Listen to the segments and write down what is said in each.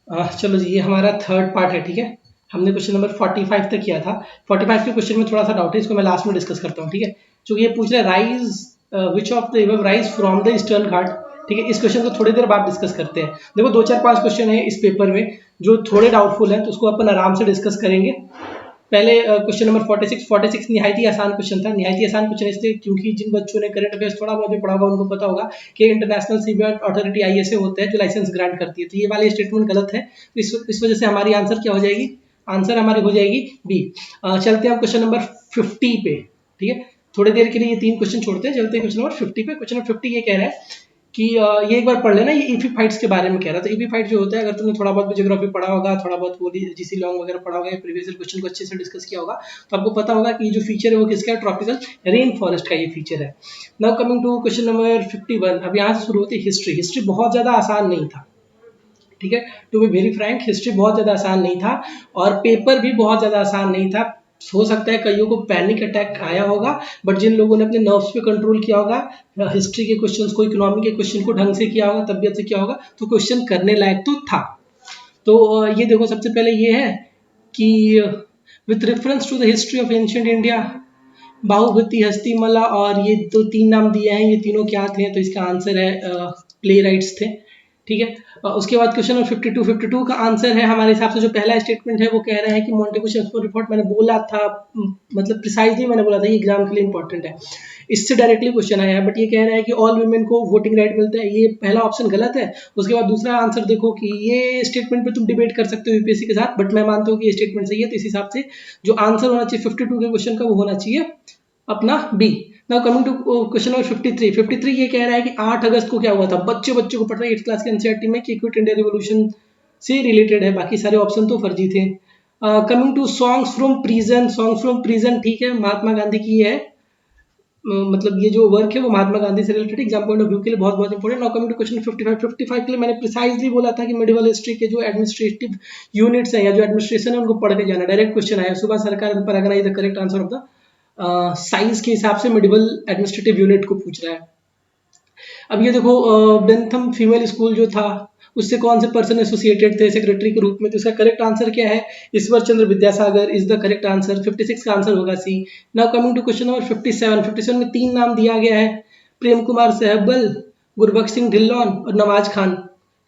चलो जी, ये हमारा थर्ड पार्ट है, ठीक है। हमने क्वेश्चन नंबर 45 तक किया था। 45 के क्वेश्चन में थोड़ा सा डाउट है, इसको मैं लास्ट में डिस्कस करता हूँ, ठीक है। चूंकि ये पूछ रहा है rise which of the above rise from the Eastern Ghat, ठीक है। इस क्वेश्चन को थोड़ी देर बाद डिस्कस करते हैं। देखो 2 4 5 क्वेश्चन है इस पेपर में जो थोड़े डाउटफुल हैं, तो उसको अपन आराम से डिस्कस करेंगे। पहले क्वेश्चन नंबर 46 निहायत ही आसान क्वेश्चन था। निहायत ही आसान क्वेश्चन इसलिए क्योंकि जिन बच्चों ने करंट अफेयर्स थोड़ा बहुत भी पढ़ा होगा उनको पता होगा कि इंटरनेशनल सीबीआई अथॉरिटी आईएसए होता है जो लाइसेंस ग्रांट करती है। तो ये वाली स्टेटमेंट गलत है, तो इस वजह से हमारी आंसर क्या हो जाएगी, आंसर हमारी हो जाएगी बी। चलते हैं हम क्वेश्चन नंबर 50 पे, ठीक है। थोड़ी देर के लिए ये 3 क्वेश्चन छोड़ते हैं, चलते हैं क्वेश्चन नंबर 50 पे। क्वेश्चन नंबर 50 ये कह रहा है कि ये एक बार पढ़ लेना, ये इफीफाइट्स के बारे में कह रहा था। इफीफाइट जो होता है, अगर तुमने थोड़ा बहुत ज्योग्राफी पढ़ा होगा, थोड़ा बहुत वो जीसी लॉन्ग वगैरह पढ़ा होगा, प्रीवियस क्वेश्चन को अच्छे से डिस्कस किया होगा, तो आपको पता होगा कि ये जो फीचर है वो किसका है, ट्रॉपिकल रेन फॉरेस्ट का ये फीचर है। Now coming to question number 51। अब यहाँ से शुरू होती है हिस्ट्री। हिस्ट्री बहुत ज्यादा आसान नहीं था, ठीक है। To be very frank, history बहुत ज्यादा आसान नहीं था और पेपर भी बहुत ज्यादा आसान नहीं था। हो सकता है कईयों को पैनिक अटैक आया होगा, बट जिन लोगों ने अपने नर्व्स पे कंट्रोल किया होगा, हिस्ट्री के क्वेश्चंस को, इकोनॉमी के क्वेश्चन को ढंग से किया होगा, तबियत से किया होगा, तो क्वेश्चन करने लायक तो था। तो ये देखो, सबसे पहले ये है कि with reference to the history of ancient India, Bahubali, Hastimalla और ये तो 3 नाम दिए हैं, ये तीनों क्या थे, तो इसका आंसर है प्ले राइट्स थे, ठीक है। उसके बाद क्वेश्चन नंबर 52 का आंसर है हमारे हिसाब से जो पहला स्टेटमेंट है वो कह रहा है कि मोंटेगू शेक्सपियर रिपोर्ट, मैंने बोला था, मतलब प्रिसाइजली मैंने बोला था ये एग्जाम के लिए इंपॉर्टेंट है, इससे डायरेक्टली क्वेश्चन आया है। बट ये कह रहा है कि ऑल वुमेन को वोटिंग राइट मिलता है, ये पहला ऑप्शन गलत है। उसके बाद दूसरा आंसर देखो कि ये स्टेटमेंट पे तुम डिबेट कर सकते हो यूपीएससी के साथ, बट मैं मानता हूँ कि ये स्टेटमेंट सही है। तो इस हिसाब से जो आंसर होना चाहिए 52 के क्वेश्चन का वो होना चाहिए अपना B. Now coming to question number 53 ये कह रहा है कि 8 अगस्त को क्या हुआ था। बच्चों को पढ़ रहे हैं 8th क्लास के एनसीईआरटी में कि क्विट इंडिया रिवॉल्यूशन से रिलेटेड है, बाकी सारे ऑप्शन तो फर्जी थे। Coming to songs from prison, songs from prison ठीक है, महात्मा गांधी की है, मतलब ये जो वर्क है वो महात्मा गांधी से related, exam point of view के लिए बहुत बहुत important. Now coming to question 55 के लिए मैंने प्रिसाइजली बोला था कि मेडिवल हिस्ट्री के जो एडमिनिस्ट्रेटिव यूनिट्स हैं या जो एडमिनिस्ट्रेशन है उनको पढ़ के जाना। डायरेक्ट क्वेश्चन आया सुबह सरकार Pargana is the correct answer of the size के हिसाब से मेडिवल एडमिनिस्ट्रेटिव यूनिट को पूछ रहा है। अब ये देखो बेंथम फीमेल स्कूल जो था उससे कौन से पर्सन एसोसिएटेड थे सेक्रेटरी के रूप में, तो इसका करेक्ट आंसर क्या है, Ishwar Chandra Vidyasagar is the correct answer. 56 का आंसर होगा C. Now coming to question number 57 में 3 नाम दिया गया है, प्रेम कुमार सहबल, गुरबख्श सिंह ढिल्लोन और नवाज खान,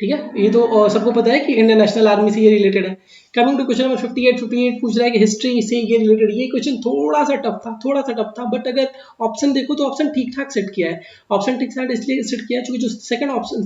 ठीक है। ये तो सबको पता है कि इंडियन नेशनल आर्मी से ये रिलेटेड है। कमिंग टू क्वेश्चन नंबर 58 पूछ रहा है कि हिस्ट्री से ये रिलेटेड। ये क्वेश्चन थोड़ा सा टफ था, बट अगर ऑप्शन देखो तो ऑप्शन ठीक ठाक सेट किया है। ऑप्शन ठीक ठाक इसलिए सेट किया है क्योंकि जो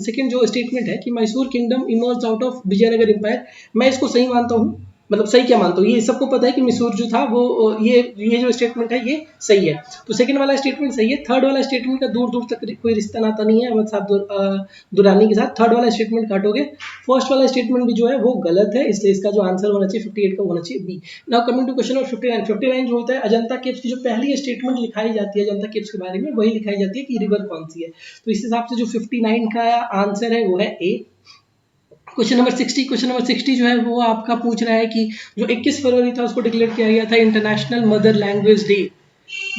सेकंड जो स्टेटमेंट है कि Mysore kingdom emerge out of Vijayanagar empire, मैं इसको सही मानता हूँ। मतलब सही क्या मानता हूँ, ये सबको पता है कि मैसूर जो था वो ये जो स्टेटमेंट है ये सही है। तो सेकंड वाला स्टेटमेंट सही है। थर्ड वाला स्टेटमेंट का दूर दूर तक कोई रिश्ता नाता नहीं है अहमद साहब दुरानी के साथ। थर्ड वाला स्टेटमेंट काटोगे। फर्स्ट वाला स्टेटमेंट भी जो है वो गलत है, इसलिए इसका जो आंसर होना चाहिए 58 का होना चाहिए B. Now coming to question number 59 जो होता है अजंता केव्स की जो पहली स्टेटमेंट लिखाई जाती है अजंता केव्स के बारे में, वही लिखाई जाती है कि रिवर कौन सी है। तो इस हिसाब से जो 59 का आंसर है वो है ए। क्वेश्चन नंबर 60 जो है वो आपका पूछ रहा है कि जो 21 फरवरी था उसको डिक्लेयर किया गया था international mother language day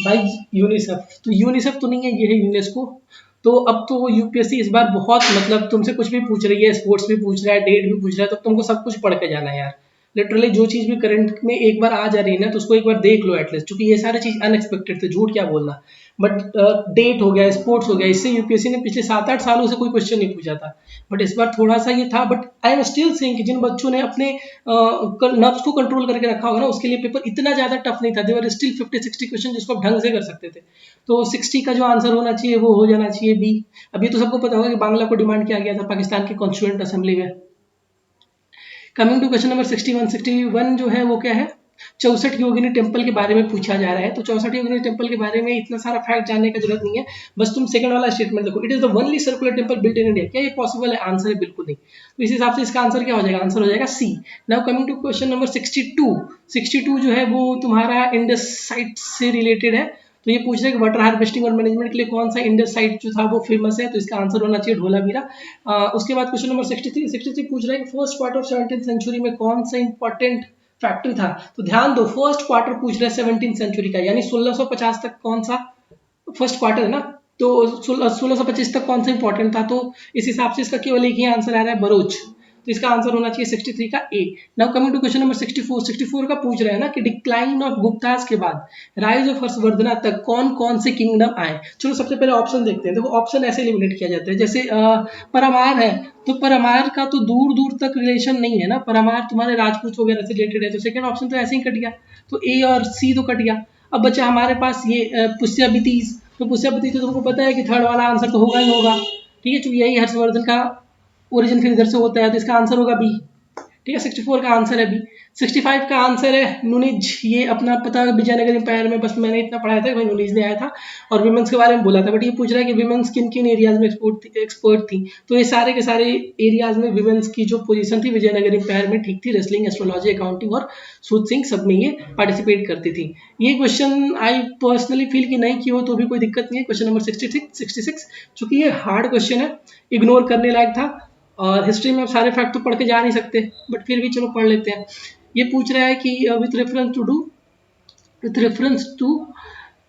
by UNICEF. तो यूनिसेफ तो नहीं है, ये है यूनेस्को। तो अब तो यूपीएससी इस बार बहुत मतलब तुमसे कुछ भी पूछ रही है, स्पोर्ट्स भी पूछ रहा है, डेट भी पूछ रहा है, तो तुमको सब कुछ पढ़ के जाना है यार। लिटरली जो चीज भी करंट में एक बार आ जा रही है ना तो उसको एक बार देख लो एटलीस्ट, क्योंकि ये सारी चीज अनएक्सपेक्टेड थे, झूठ क्या बोलना। बट डेट हो गया, स्पोर्ट्स हो गया, इससे यूपीएससी ने पिछले 7 8 सालों से कोई क्वेश्चन नहीं पूछा था, बट इस बार थोड़ा सा ये था। But I am still saying कि जिन बच्चों ने अपने नर्व्स को कंट्रोल करके रखा होगा ना उसके लिए पेपर इतना ज्यादा टफ नहीं था। देवर स्टिल 50 60 क्वेश्चन जिसको आप ढंग से कर सकते थे। तो 60 का जो आंसर होना चाहिए वो हो जाना चाहिए बी। अब ये तो सबको पता होगा कि बांग्ला को डिमांड किया गया था पाकिस्तान की कॉन्स्टिट्यूएंट असेंबली में। कमिंग टू क्वेश्चन नंबर 61 जो है वो क्या है, 64 योगिनी टेम्पल के बारे में पूछा जा रहा है। तो 64 योगिनी टेम्पल के बारे में इतना सारा फैक्ट जानने की जरूरत नहीं है, बस तुम सेकंड वाला स्टेटमेंट देखो, it is the only circular temple built in India. क्या ये पॉसिबल है, आंसर है बिल्कुल नहीं। तो इस हिसाब से इसका आंसर क्या हो जाएगा, आंसर हो जाएगा C. Now coming to question number 62 जो है वो तुम्हारा इंडस साइट से रिलेटेड है। तो ये पूछ रहे हैं कि वाटर हार्वेस्टिंग और मैनेजमेंट के लिए कौन सा इंडस साइट जो था वो फेमस है, तो इसका आंसर होना चाहिए धोलावीरा। उसके बाद क्वेश्चन नंबर 63 पूछ रहा है कि first quarter of 17th century में कौन सा इंपॉर्टेंट फैक्टर था। तो ध्यान दो, फर्स्ट क्वार्टर पूछ रहे हैं 17th सेंचुरी का, यानी 1650 तक कौन सा फर्स्ट क्वार्टर है ना, तो 1625 तक कौन सा इंपॉर्टेंट था। तो इस हिसाब से इसका केवल एक ही आंसर आ रहा है, बरोच। तो इसका आंसर होना चाहिए 63 का A. Now coming to question number 64। 64 का पूछ रहे हैं ना कि डिक्लाइन ऑफ गुप्तास के बाद राइज ऑफ हर्षवर्धना तक कौन कौन से किंगडम आए। चलो सबसे पहले ऑप्शन देखते हैं। देखो ऑप्शन ऐसे एलिमिनेट किया जाता है, जैसे परमार है तो परमार का तो दूर दूर तक रिलेशन नहीं है ना, परमार तुम्हारे राजपूत वगैरह से रिलेटेड है, तो सेकंड ऑप्शन तो ऐसे ही कट गया, तो ए और सी तो कट गया। अब बचा हमारे पास ये पुष्यमितीस, तो पुष्यमितीस तो तुमको पता है कि थर्ड वाला आंसर तो होगा ही होगा, ठीक है, क्योंकि यही हर्षवर्धन का ओरिजिन फिर इधर से होता है, तो इसका आंसर होगा बी, ठीक है। 64 का आंसर है बी। 65 का आंसर है नुनिज, ये अपना पता विजयनगर एम्पायर में, बस मैंने इतना पढ़ाया था भाई नुनिज ने आया था और विमेंस के बारे में बोला था, बट ये पूछ रहा है कि विमेंस किन किन एरियाज में एक्सपर्ट थी, तो ये सारे के सारे एरियाज में विमेंस की जो पोजीशन थी विजयनगर एम्पायर में ठीक थी, रेसलिंग, एस्ट्रोलॉजी, अकाउंटिंग और सूथिंग सब में ये पार्टिसिपेट करती थी। ये क्वेश्चन आई पर्सनली फील कि नहीं किया हो तो भी कोई दिक्कत नहीं है। क्वेश्चन नंबर 66 चूंकि ये हार्ड क्वेश्चन है, इग्नोर करने लायक था, और हिस्ट्री में सारे फैक्ट तो पढ़ के जा नहीं सकते, बट फिर भी चलो पढ़ लेते हैं। ये पूछ रहा है कि विथ रेफरेंस टू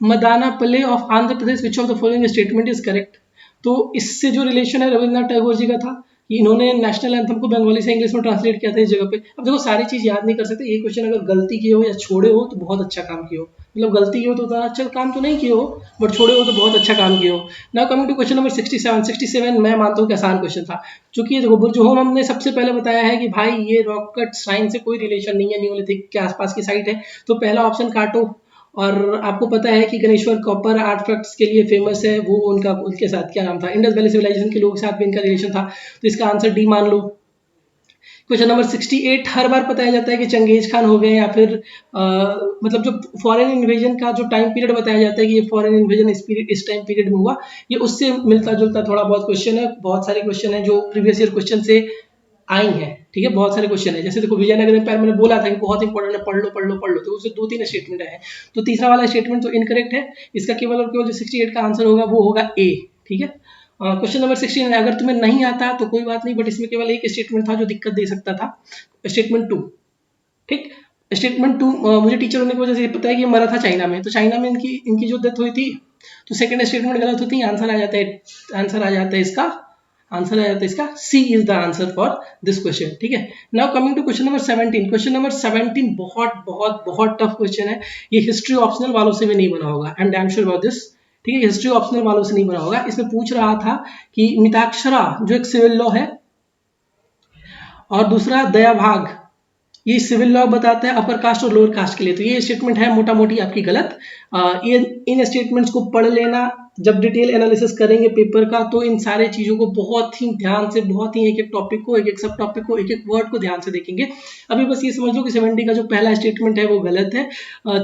मदाना पले of Andhra Pradesh which of the following statement is correct. तो इससे जो रिलेशन है रविन्द्रनाथ टैगोर जी का था कि इन्होंने नेशनल एंथम को बंगाली से इंग्लिश में ट्रांसलेट किया था इस जगह पे। अब देखो सारी चीज याद नहीं कर सकते, ये क्वेश्चन अगर गलती किए हो या छोड़े हो तो बहुत अच्छा काम किए हो, मतलब गलती की हो तो उतना अच्छा काम तो नहीं किए हो, बट छोड़े हो तो बहुत अच्छा काम किए हो। Now coming to question number 67 मैं मानता हूँ कि आसान क्वेश्चन था, क्योंकि देखो बुर्ज होम हमने सबसे पहले बताया है कि भाई ये रॉक कट श्राइन से कोई रिलेशन नहीं है, न्यूलिथिक के आसपास की साइट है, तो पहला ऑप्शन काटो। और आपको पता है कि गणेश्वर कॉपर आर्टफैक्ट्स के लिए फेमस है, वो उनके साथ क्या नाम था, इंडस वैली सिविलाइजेशन के लोगों के साथ भी इनका रिलेशन था, तो इसका आंसर डी मान लो। क्वेश्चन नंबर 68 हर बार बताया जाता है कि चंगेज खान हो गए, या फिर मतलब जो फॉरेन इन्वेजन का जो टाइम पीरियड बताया जाता है कि ये फॉरेन इन्वेजन इस टाइम पीरियड में हुआ, ये उससे मिलता जुलता थोड़ा बहुत क्वेश्चन है। बहुत सारे क्वेश्चन है जो प्रीवियस ईयर क्वेश्चन से आई हैं, ठीक है, बहुत सारे क्वेश्चन है। जैसे देखो विजयनगर एम्पायर मैंने बोला था कि बहुत इंपॉर्टेंट है, पढ़ लो, तो उससे 2-3 स्टेटमेंट है, तो तीसरा वाला स्टेटमेंट तो इनकरेक्ट है, इसका केवल और केवल जो 68 का आंसर होगा वो होगा ए, ठीक है। क्वेश्चन नंबर 16 अगर तुम्हें नहीं आता तो कोई बात नहीं, बट इसमें केवल एक स्टेटमेंट था जो दिक्कत दे सकता था, स्टेटमेंट 2, ठीक। स्टेटमेंट 2 मुझे टीचर होने की वजह से पता है कि मरा था चाइना में, तो चाइना में इनकी जो डेथ हुई थी, तो सेकंड स्टेटमेंट गलत होती है, आंसर आ जाता है इसका C is the answer for this question, ठीक है। Now coming to question number 17। Question number 17 बहुत बहुत बहुत टफ क्वेश्चन है, ये हिस्ट्री ऑप्शनल वालों से भी नहीं बना होगा, I am damn sure about this, ठीक है, हिस्ट्री ऑप्शनल वालों से नहीं बना होगा। इसमें पूछ रहा था कि मिताक्षरा जो एक सिविल लॉ है और दूसरा दया भाग, ये सिविल लॉ बताता है अपर कास्ट और लोअर कास्ट के लिए, तो ये स्टेटमेंट है मोटा मोटी आपकी गलत। ये इन स्टेटमेंट्स को पढ़ लेना, जब डिटेल एनालिसिस करेंगे पेपर का तो इन सारे चीजों को बहुत ही ध्यान से, बहुत ही एक एक टॉपिक को, एक एक सब टॉपिक को, एक एक वर्ड को ध्यान से देखेंगे। अभी बस ये समझ लो कि 70 का जो पहला स्टेटमेंट है वो गलत है।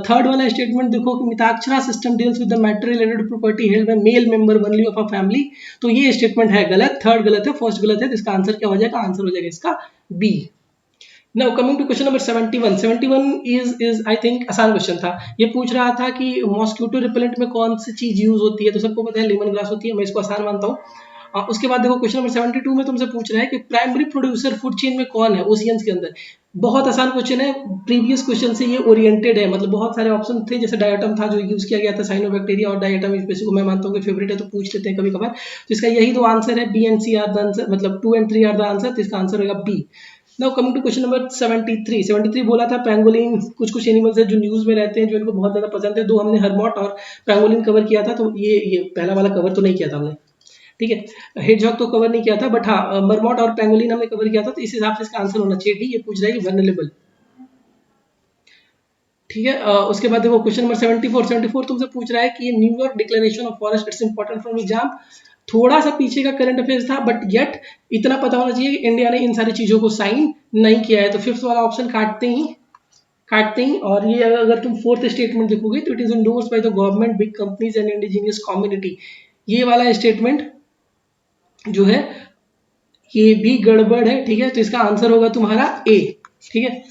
थर्ड वाला स्टेटमेंट देखो कि Mitakshara system deals with the matter related property held by male member only of a family, तो ये स्टेटमेंट है गलत, थर्ड गलत है, फर्स्ट गलत है, तो इसका आंसर क्या हो जाएगा, आंसर हो जाएगा इसका B. Now coming to question number 71 is I think आसान क्वेश्चन था। ये पूछ रहा था कि मॉस्किटो रिपेलेंट में कौन सी चीज यूज होती है, तो सबको पता है लेमन ग्रास होती है, मैं इसको आसान मानता हूँ। उसके बाद देखो क्वेश्चन नंबर 72 में तुमसे पूछ रहा है कि प्राइमरी प्रोड्यूसर फूड चेन में कौन है ओशियंस के अंदर। बहुत आसान क्वेश्चन है, प्रीवियस क्वेश्चन से ये ओरिएंटेड है, मतलब बहुत सारे ऑप्शन थे, जैसे डायटम था जो यूज किया गया था साइनोबैक्टीरिया, और डायटम स्पेसिस को मैं मानता हूँ कि फेवरेट है तो पूछ लेते हैं कभी कभार, तो इसका यही दो आंसर है, B and C are the answer, मतलब 2 and 3 आर द आंसर, तो इसका आंसर होगा B. Now coming to question number 73 बोला था पैंगोलिन कुछ एनिमल्स है जो न्यूज में रहते हैं, जो इनको बहुत ज्यादा पसंद है, दो हमने हरमॉट और पैंगोलिन कवर किया था, तो ये पहला वाला कवर तो नहीं किया था हमने, ठीक है, हेडजॉग तो कवर नहीं किया था, बट हाँ मरमॉट और पैंगोलिन हमने कवर किया था, तो इस हिसाब से इसका आंसर होना चाहिए डी। ये पूछ रहा है कि वनरेबल, ठीक है। उसके बाद देखो क्वेश्चन नंबर 74 तुमसे पूछ रहा है कि New York declaration of forest it's important for exam, थोड़ा सा पीछे का करंट अफेयर्स था, बट येट इतना पता होना चाहिए कि इंडिया ने इन सारी चीजों को साइन नहीं किया है, तो फिफ्थ वाला ऑप्शन काटते ही और ये अगर तुम फोर्थ स्टेटमेंट देखोगे तो it is endorsed by the government, big companies and indigenous community, ये वाला स्टेटमेंट जो है ये भी गड़बड़ है, ठीक है, तो इसका आंसर होगा तुम्हारा ए, ठीक है,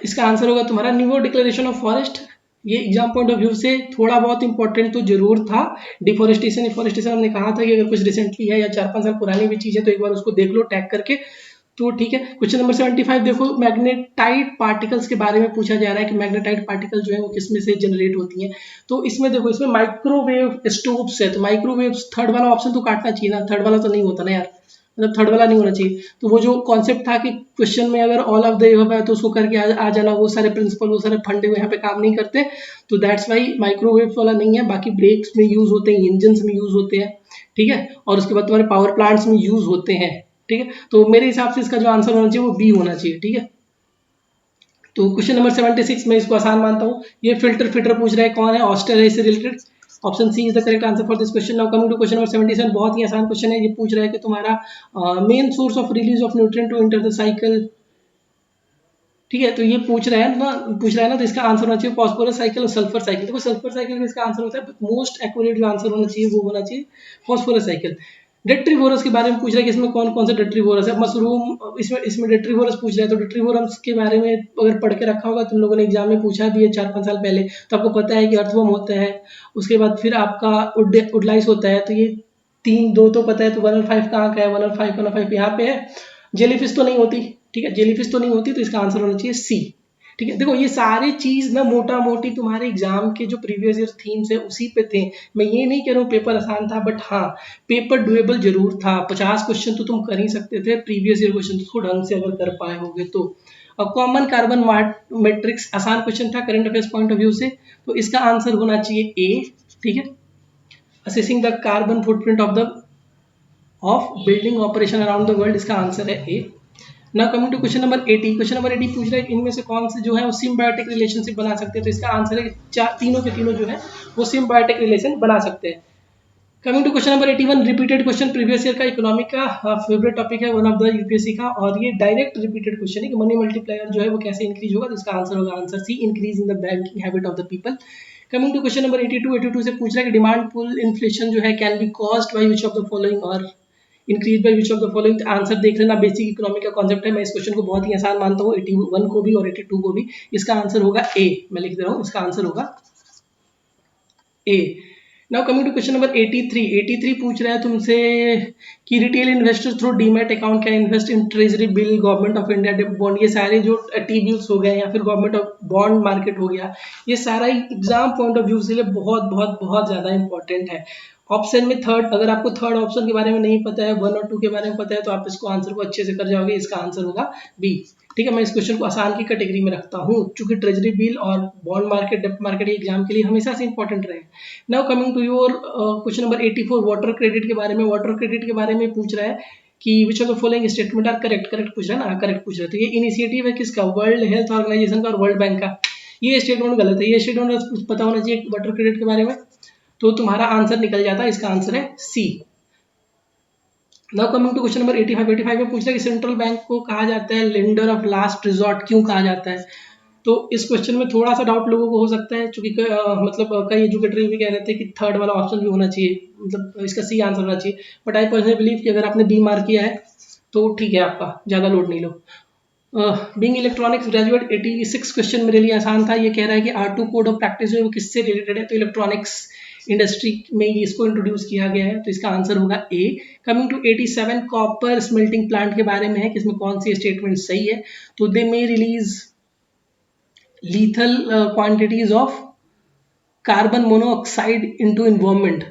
इसका आंसर होगा तुम्हारा न्यूयॉर्क डिक्लेरेशन ऑफ फॉरेस्ट। ये एग्जाम पॉइंट ऑफ व्यू से थोड़ा बहुत इंपॉर्टेंट तो जरूर था। डिफोरेस्टेशन हमने कहा था कि अगर कुछ रिसेंटली है या 4-5 साल पुरानी भी चीज है तो एक बार उसको देख लो टैग करके, तो ठीक है। क्वेश्चन नंबर 75 देखो मैग्नेटाइट पार्टिकल्स के बारे में पूछा जा रहा है कि मैग्नेटाइट पार्टिकल जो है वो किसमें से जनरेट होती हैं, तो इसमें देखो इसमें माइक्रोवेव स्टोव्स है, तो माइक्रोवेव थर्ड वाला ऑप्शन तो काटना चाहिए ना, थर्ड वाला तो नहीं होता ना यार, मतलब थर्ड वाला नहीं होना चाहिए। तो वो जो कॉन्सेप्ट था कि क्वेश्चन में अगर ऑल ऑफ द एबव है तो उसको करके आ जाना, वो सारे प्रिंसिपल वो सारे फंडे यहाँ पे काम नहीं करते। तो दैट्स वाई माइक्रोवेव वाला नहीं है। बाकी ब्रेक्स में यूज होते हैं, इंजन में यूज होते हैं, ठीक है, और उसके बाद तुम्हारे पावर प्लांट्स में यूज होते हैं, ठीक है। तो मेरे हिसाब से इसका जो आंसर होना चाहिए वो बी होना चाहिए, ठीक है। तो क्वेश्चन नंबर 76 में इसको आसान मानता हूँ। ये फिल्टर फिटर पूछ रहा है, कौन है, ऑस्टर है इससे रिलेटेड। Option C is the correct answer for this question. Now coming to question number 77, बहुत ही आसान क्वेश्चन है। ये पूछ रहा है कि तुम्हारा main source of release of nutrient to enter the cycle, ठीक है। तो ये पूछ रहा है ना, तो इसका आंसर होना चाहिए फॉस्फोरस साइकिल और सल्फर साइकिल। देखो सल्फर साइकिल में इसका आंसर होता है, मोस्ट एक्यूरेट जो आंसर होना चाहिए वो होना चाहिए फॉस्फोरस साइकिल। डेट्रीवोरस के बारे में पूछ रहा है कि इसमें कौन कौन सा डेट्रीवोरस है। मशरूम, इसमें डेट्रीवोरस पूछ रहा है। तो डेट्रीवोरस के बारे में अगर पढ़ के रखा होगा, तुम लोगों ने एग्जाम में पूछा भी है 4-5 साल पहले, तो आपको पता है कि अर्थवर्म होता है, उसके बाद फिर आपका उडलाइस होता है। तो ये तीन, दो तो पता है। तो 1 और 5 कहाँ का है, 1 और 5, 1 और 5 यहाँ पे है। जेलीफिश तो नहीं होती, ठीक है, जेलीफिश तो नहीं होती, तो इसका आंसर होना चाहिए सी, ठीक है। देखो ये सारी चीज ना मोटा मोटी तुम्हारे एग्जाम के जो प्रीवियस ईयर थीम्स है उसी पे थे। मैं ये नहीं कह रहा हूँ पेपर आसान था, बट हाँ पेपर डुएबल जरूर था। 50 क्वेश्चन तो तुम कर ही सकते थे, प्रीवियस ईयर क्वेश्चन तो ढंग से अगर कर पाए होगे तो। अब कॉमन कार्बन मैट्रिक्स आसान क्वेश्चन था current affairs point of view से, तो इसका आंसर होना चाहिए ए, ठीक है। Assessing the carbon footprint of building operation around the world, इसका आंसर है A. Now coming to question number 80, question number 80 पूछ रहा है इनमें से कौन से जो है वो सिम्बायोटिक रिलेशनशिप बना सकते हैं। तो इसका आंसर है तीनों के तीनों जो है वो सिम्बायोटिक रिलेशन बना सकते हैं। Coming to question number 81, repeated question, previous year का इकोनॉमिक का फेवरेट टॉपिक है, वन ऑफ द यूपीएससी का, और ये डायरेक्ट रिपीटेड क्वेश्चन है कि मनी मल्टीप्लायर जो है वो कैसे इंक्रीज होगा। तो इसका आंसर होगा answer C, increase in the banking habit of the people. Coming to question number 82 से पूछ रहा है कि डिमांड पुल इन्फ्लेशन जो है can be caused by which of the following or increase by which of the following. Answer देख लेना, basic economic का कॉन्सेप्ट है। मैं इस क्वेश्चन को बहुत ही आसान मानता हूँ, 81 को भी और 82 को भी। इसका आंसर होगा ए, मैं लिख दे रहा हूँ, इसका आंसर होगा A. Now coming to question number 83 पूछ रहा है तुमसे कि retail investors through demat account can invest in treasury bill, government of India bond. ये सारे जो टी बिल्स हो गए या फिर गवर्नमेंट ऑफ बॉन्ड मार्केट हो गया, ये सारा एग्जाम पॉइंट ऑफ व्यू से बहुत बहुत बहुत ज्यादा इंपॉर्टेंट है। ऑप्शन में थर्ड, अगर आपको थर्ड ऑप्शन के बारे में नहीं पता है, 1 और 2 के बारे में पता है, तो आप इसको आंसर को अच्छे से कर जाओगे। इसका आंसर होगा बी, ठीक है। मैं इस क्वेश्चन को आसान की कैटेगरी में रखता हूँ, क्योंकि ट्रेजरी बिल और बॉन्ड मार्केट, डेब्ट मार्केट एग्जाम के लिए हमेशा से इंपॉर्टेंट रहे। Now coming to your question number 84, water credit के बारे में। वाटर क्रेडिट के बारे में पूछ रहा है कि which of the following statement are correct. Correct पूछ रहा है ना, करेक्ट पूछ रहा है। तो ये इनिशिएटिव है किसका, वर्ल्ड हेल्थ ऑर्गेनाइजेशन का और वर्ल्ड बैंक का। ये स्टेटमेंट गलत है, ये स्टेटमेंट पता होना चाहिए वाटर क्रेडिट के बारे में, तो तुम्हारा आंसर निकल जाता है। इसका आंसर है C. Now coming to question number 85 में पूछ रहा है कि सेंट्रल बैंक को कहा जाता है लेंडर ऑफ लास्ट रिजॉर्ट, क्यों कहा जाता है। तो इस क्वेश्चन में थोड़ा सा डाउट लोगों को हो सकता है, क्योंकि मतलब कई एजुकेटर भी कह रहे थे कि थर्ड वाला ऑप्शन भी होना चाहिए, मतलब इसका सी आंसर होना चाहिए। बट आई पर्सनली बिलीव कि अगर आपने बी मार्क किया है तो ठीक है, आपका ज़्यादा लोड नहीं लो। बीइंग इलेक्ट्रॉनिक्स ग्रेजुएट 86 क्वेश्चन मेरे लिए आसान था। ये कह रहा है कि R2 कोड ऑफ प्रैक्टिस जो है वो किससे रिलेटेड है। तो इलेक्ट्रॉनिक्स इंडस्ट्री में इसको इंट्रोड्यूस किया गया है, तो इसका आंसर होगा A. Coming to 87, copper smelting plant के बारे में है कि इसमें कौन सी स्टेटमेंट सही है। तो दे मे release lethal quantities of carbon monoxide into environment.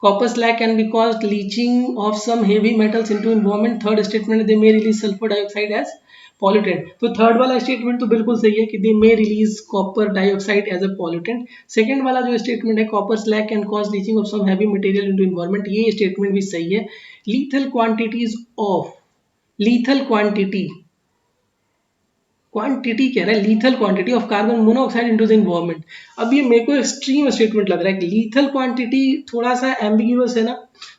Copper slag can be caused leaching of some heavy metals into environment. Third statement, they may release sulfur dioxide as pollutant. तो थर्ड वाला statement तो बिल्कुल सही है कि they may release copper dioxide as a pollutant. Second वाला जो statement है copper slag can cause leaching of some heavy material into environment, ये स्टेटमेंट भी सही है। lethal quantities of, lethal quantity कह रहा है, lethal quantity of carbon monoxide into the environment. अब ये मेरे को एक्सट्रीम स्टेटमेंट लग रहा है कि लीथल क्वांटिटी थोड़ा सा एम्बिग्यूअस है ना,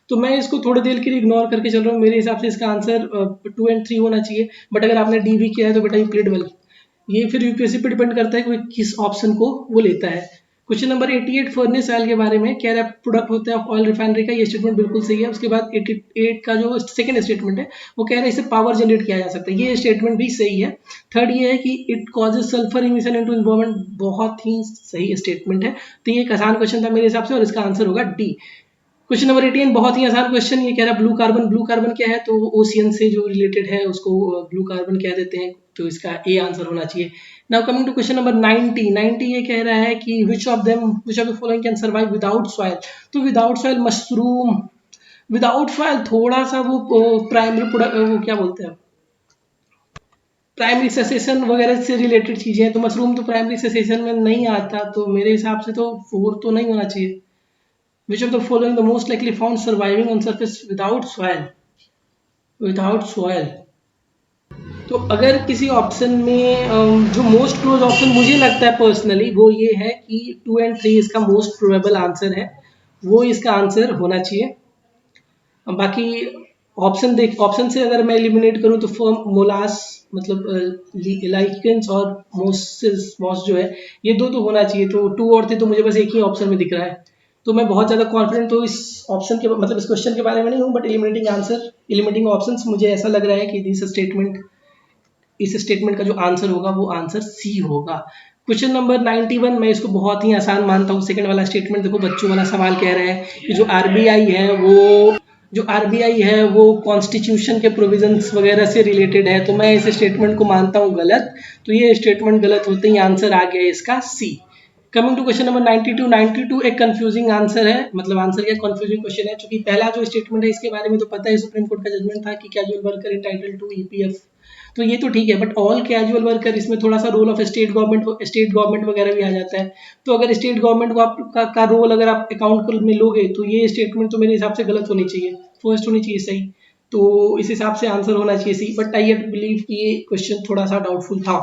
तो मैं इसको थोड़ी देर के लिए इग्नोर करके चल रहा हूँ। मेरे हिसाब से इसका आंसर 2 और 3 होना चाहिए। बट अगर आपने डी भी किया है तो बेटा यू प्लेड वेल। ये फिर यूपीएससी पे डिपेंड करता है कि किस ऑप्शन को वो लेता है। क्वेश्चन नंबर 88, फर्नेस ऑयल के बारे में कह रहा है प्रोडक्ट होता है ऑयल रिफाइनरी का, ये स्टेटमेंट बिल्कुल सही है। उसके बाद 88 का जो सेकंड स्टेटमेंट है वो कह रहा है इससे पावर जनरेट किया जा सकता है, ये स्टेटमेंट भी सही है। थर्ड ये है कि it causes sulphur emission into environment, बहुत ही सही स्टेटमेंट है। तो ये एक आसान क्वेश्चन था मेरे हिसाब से और इसका आंसर होगा डी। क्वेश्चन नंबर 18, बहुत ही आसान क्वेश्चन। ये कह रहा है ब्लू कार्बन, ब्लू कार्बन क्या है, तो ओशियन से जो रिलेटेड है उसको ब्लू कार्बन कह देते हैं, तो इसका ए आंसर होना चाहिए। Now coming to question number 90 ये कह रहा है कि which of the following can survive without soil. तो without soil mushroom, without soil थोड़ा सा वो प्राइमरी प्रोडक्ट वो क्या बोलते हैं प्राइमरी सेसेशन वगैरह से रिलेटेड चीजें हैं, तो मशरूम तो प्राइमरी सेसेशन में नहीं आता, तो मेरे हिसाब से तो 4 तो नहीं होना चाहिए। विच of the following the most likely found surviving on surface without soil, without soil. तो अगर किसी ऑप्शन में जो मोस्ट क्लोज ऑप्शन मुझे लगता है पर्सनली वो ये है कि 2 और 3 इसका मोस्ट प्रोबेबल आंसर है, वो इसका आंसर होना चाहिए। बाकी ऑप्शन से अगर मैं एलिमिनेट करूं तो फर्म मोलास मतलब लाइकेंस और मोसिस मॉस जो है ये दो तो होना चाहिए, तो 2 और 3 तो मुझे बस एक ही ऑप्शन में दिख रहा है, तो मैं बहुत ज़्यादा कॉन्फिडेंट तो इस ऑप्शन के मतलब इस क्वेश्चन के बारे में नहीं हूँ, बट एलिमिनेटिंग ऑप्शंस मुझे ऐसा लग रहा है कि इस स्टेटमेंट का जो आंसर होगा वो आंसर सी होगा। क्वेश्चन नंबर 91 मैं इसको बहुत ही आसान मानता हूँ। सेकंड वाला स्टेटमेंट देखो, बच्चों वाला सवाल कह रहा है कि जो आरबीआई है वो कॉन्स्टिट्यूशन के प्रोविजंस वगैरह से रिलेटेड है, तो मैं इस स्टेटमेंट को मानता हूँ गलत, तो ये स्टेटमेंट गलत होते ही आंसर आ गया इसका सी। कमिंग टू क्वेश्चन नंबर 92 एक कंफ्यूजिंग आंसर है, मतलब आंसर क्या कंफ्यूजिंग क्वेश्चन है, क्योंकि पहला जो स्टेटमेंट है इसके बारे में तो पता है, सुप्रीम कोर्ट का जजमेंट था कि casual worker entitled to EPF, तो ये तो ठीक है, बट ऑल कैजुअल वर्कर इसमें थोड़ा सा रोल ऑफ स्टेट गवर्नमेंट वगैरह भी आ जाता है, तो अगर स्टेट गवर्नमेंट को का रोल अगर आप अकाउंट में लोगे तो ये स्टेटमेंट तो मेरे हिसाब से गलत होनी चाहिए, फर्स्ट होनी चाहिए सही, तो इस हिसाब से आंसर होना चाहिए सी, बट आई बिलीव कि ये क्वेश्चन थोड़ा सा डाउटफुल था।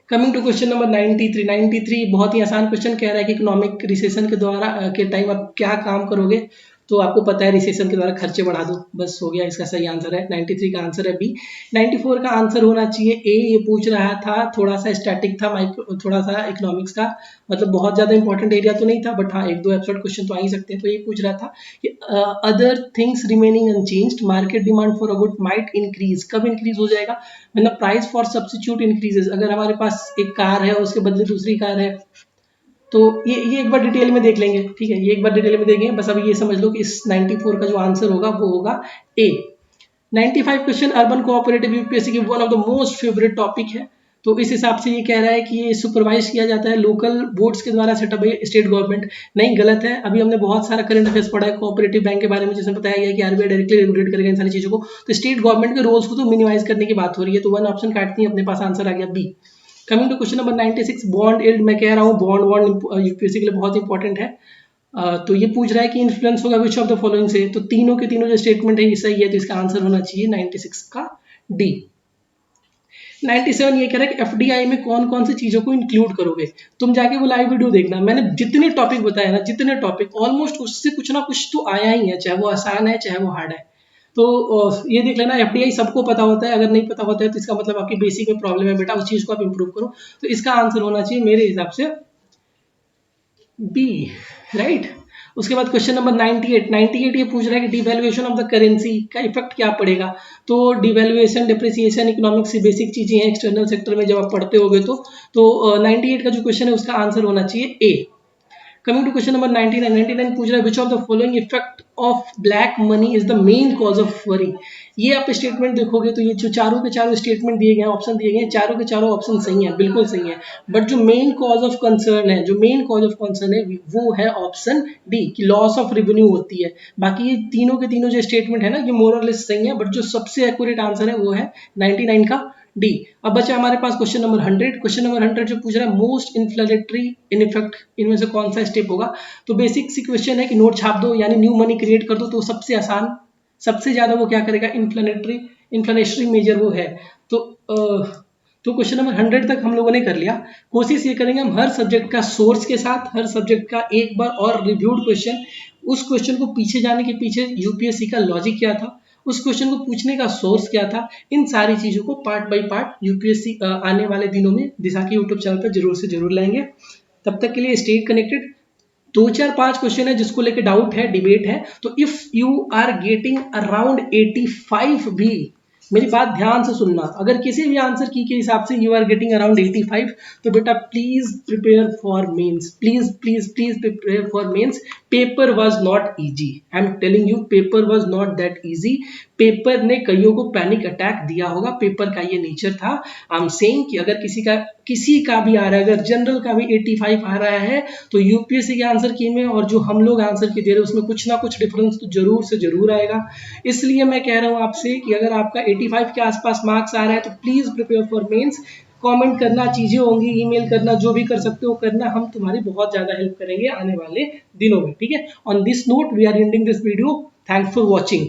कमिंग टू क्वेश्चन नंबर 93 बहुत ही आसान क्वेश्चन कह रहा है कि इकोनॉमिक रिसेशन के द्वारा के टाइम आप क्या काम करोगे, तो आपको पता है रिसेशन के द्वारा खर्चे बढ़ा दो, बस हो गया, इसका सही आंसर है 93 का आंसर है बी। 94 का आंसर होना चाहिए ए, ये पूछ रहा था थोड़ा सा स्टैटिक था, थोड़ा सा इकोनॉमिक्स का, मतलब बहुत ज़्यादा इंपॉर्टेंट एरिया तो नहीं था, बट हाँ एक दो एब्सर्ड क्वेश्चन तो आ ही सकते हैं, तो ये पूछ रहा था कि other things remaining unchanged market demand for a good might increase, कब इंक्रीज हो जाएगा, मतलब प्राइस फॉर सब्सिट्यूट इंक्रीजेस, अगर हमारे पास एक कार है उसके बदले दूसरी कार है, तो ये एक बार डिटेल में देख लेंगे, ठीक है, ये एक बार डिटेल में देखेंगे, बस अभी ये समझ लो कि इस 94 का जो आंसर होगा वो होगा ए। 95 क्वेश्चन अर्बन कोऑपरेटिव यूपीएससी की one of the most favourite topic है, तो इस हिसाब से ये कह रहा है कि ये सुपरवाइज किया जाता है लोकल बोर्ड्स के द्वारा सेटअप है स्टेट गवर्नमेंट, नहीं गलत है, अभी हमने बहुत सारा करंट अफेयर्स पढ़ा है कोऑपरेटिव बैंक के बारे में जिसमें बताया गया कि आरबीआई डायरेक्टली रेगुलेट करेगा इन सारी चीजों को, तो स्टेट गवर्नमेंट के रोल्स को तो मिनिमाइज करने की बात हो रही है, तो वन ऑप्शन काटती है, अपने पास आंसर आ गया B. Coming to question number 96 bond yield, मैं कह रहा हूँ बॉन्ड यूपीएससी के लिए बहुत इंपॉर्टेंट है, तो ये पूछ रहा है कि इन्फ्लुएंस होगा विच ऑफ द फॉलोइंग से, तो तीनों के तीनों जो स्टेटमेंट है ये सही है, तो इसका आंसर होना चाहिए 96 का डी। 97 ये कह रहा है कि एफडीआई में कौन कौन सी चीजों को इंक्लूड करोगे, तुम जाके वो लाइव वीडियो देखना, मैंने जितने टॉपिक बताया ना, जितने टॉपिक ऑलमोस्ट उससे कुछ ना कुछ तो आया ही है, चाहे वो आसान है चाहे वो हार्ड है, तो ये देख लेना, एफडीआई सबको पता होता है, अगर नहीं पता होता है तो इसका मतलब आपकी बेसिक में प्रॉब्लम है बेटा, उस चीज को आप इंप्रूव करो, तो इसका आंसर होना चाहिए मेरे हिसाब से बी, राइट। उसके बाद क्वेश्चन नंबर 98 ये पूछ रहा है कि डिवैल्यूएशन ऑफ द करेंसी का इफेक्ट क्या पड़ेगा, तो डिवैल्यूएशन डिप्रिसिएशन इकोनॉमिक्स की बेसिक चीजें हैं, एक्सटर्नल सेक्टर में जब आप पढ़ते होगे तो 98 का जो क्वेश्चन है उसका आंसर होना चाहिए ए। कमिंग टू क्वेश्चन नंबर 99 पूछ रहा है विच of the following effect of black money is the main cause of worry, ये आप स्टेटमेंट देखोगे तो ये जो चारों के चारों स्टेटमेंट दिए गए हैं, ऑप्शन दिए गए हैं, चारों के चारों ऑप्शन सही हैं, बिल्कुल सही है, बट जो मेन कॉज ऑफ कंसर्न है, वो है ऑप्शन डी कि लॉस ऑफ रेवेन्यू होती है, बाकी ये तीनों के तीनों जो स्टेटमेंट है ना ये मोर और लेस सही है, बट जो सबसे एक्यूरेट आंसर है वो है 99 का डी। अब बचा हमारे पास क्वेश्चन नंबर 100, क्वेश्चन नंबर 100 जो पूछ रहा है मोस्ट इन्फ्लेटरी इन इफेक्ट इनमें से कौन सा स्टेप होगा, तो बेसिक सी क्वेश्चन है कि नोट छाप दो यानी न्यू मनी क्रिएट कर दो, तो सबसे आसान सबसे ज्यादा वो क्या करेगा, इन्फ्लेनेटरी मेजर वो है, तो क्वेश्चन नंबर 100 तक हम लोगों ने कर लिया, कोशिश ये करेंगे हम हर सब्जेक्ट का सोर्स के साथ, हर सब्जेक्ट का एक बार और रिव्यूड क्वेश्चन, उस क्वेश्चन को पीछे जाने के पीछे यूपीएससी का लॉजिक क्या था, उस क्वेश्चन को पूछने का सोर्स क्या था, इन सारी चीजों को पार्ट बाय पार्ट यूपीएससी आने वाले दिनों में दिशा के यूट्यूब चैनल पर जरूर से जरूर लाएंगे। तब तक के लिए स्टे कनेक्टेड। 2-4-5 क्वेश्चन है जिसको लेके डाउट है, डिबेट है, तो if you are getting around 85 भी, मेरी बात ध्यान से सुनना, अगर किसी भी आंसर की के हिसाब से यू आर गेटिंग अराउंड 85 तो बेटा please prepare for mains, please please please prepare for mains, paper was not easy, I am telling you, paper was not that easy. Paper ने कईयों को पैनिक अटैक दिया होगा, पेपर का ये nature था। आई एम सेइंग कि अगर किसी का भी आ रहा है, अगर जनरल का भी 85 आ रहा है तो यूपीएससी के आंसर की में और जो हम लोग आंसर की दे रहे हैं उसमें कुछ ना कुछ डिफरेंस तो जरूर से जरूर आएगा। इसलिए मैं कह रहा हूँ आपसे कि अगर आपका 85 के आसपास मार्क्स आ रहा है तो please prepare for mains. Comment करना, चीजें होंगी, ईमेल करना, जो भी कर सकते हो करना, हम तुम्हारी बहुत ज्यादा हेल्प करेंगे आने वाले दिनों में, ठीक है। On this note we are ending this video. Thanks for watching.